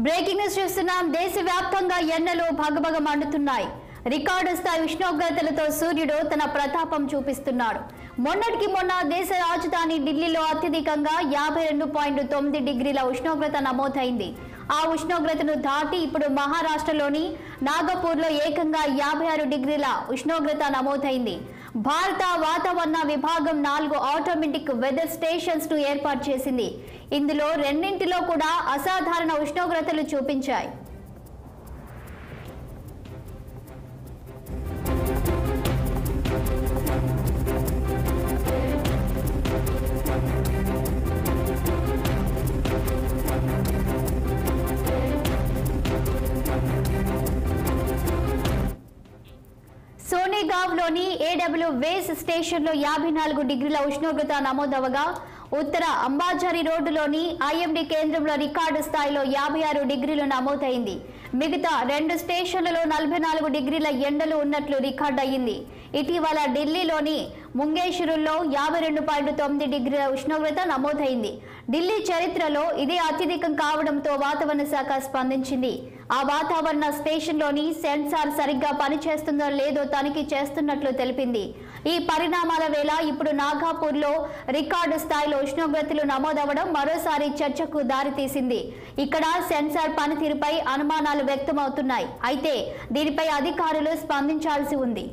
Breaking news చూస్తున్నాం. దేశవ్యాప్తంగా ఎండలు భగభగ మండుతున్నాయి. రికార్డు స్థాయి ఉష్ణోగ్రతలతో సూర్యుడు తన ప్రతాపం చూపిస్తున్నాడు. మొన్నటికి మొన్న దేశ రాజధాని ఢిల్లీలో అత్యధికంగా 52.9 డిగ్రీల ఉష్ణోగ్రత నమోదైంది. ఆ ఉష్ణోగ్రతను దాటి ఇప్పుడు మహారాష్ట్రలోని నాగపూర్లో ఏకంగా 56 డిగ్రీల ఉష్ణోగ్రత నమోదైంది. భారత వాతావరణ విభాగం 4 ఆటోమేటిక్ వెదర్ స్టేషన్స్ ను ఏర్పాటు చేసింది. ఇందులో రెండింటిలో కూడా అసాధారణ ఉష్ణోగ్రతలు చూపించాయి. సోనేగావ్లోని ఏడబ్ల్యూ వేస్ స్టేషన్లో 54 డిగ్రీల ఉష్ణోగ్రత నమోదవగా ఉత్తర అంబాజరీ రోడ్డులోని ఐఎండీ కేంద్రంలో రికార్డు స్థాయిలో 56 డిగ్రీలు నమోదైంది. మిగతా 2 స్టేషన్లలో 44 డిగ్రీల ఎండలు ఉన్నట్లు రికార్డు అయ్యింది. ఇటీవల ఢిల్లీలోని ముంగేశ్వరులో 52.9 డిగ్రీల ఉష్ణోగ్రత నమోదైంది. ఢిల్లీ చరిత్రలో ఇదే అత్యధికం కావడంతో వాతావరణ శాఖ స్పందించింది. ఆ వాతావరణ స్టేషన్లోని సెన్సార్ సరిగ్గా పనిచేస్తుందో లేదో తనిఖీ చేస్తున్నట్లు తెలిపింది. ఈ పరిణామాల వేళ ఇప్పుడు నాగపూర్లో రికార్డు స్థాయిలో ఉష్ణోగ్రతలు నమోదవడం మరోసారి చర్చకు దారితీసింది. ఇక్కడ సెన్సార్ పనితీరుపై అనుమానాలు వ్యక్తమవుతున్నాయి. అయితే దీనిపై అధికారులు స్పందించాల్సి ఉంది.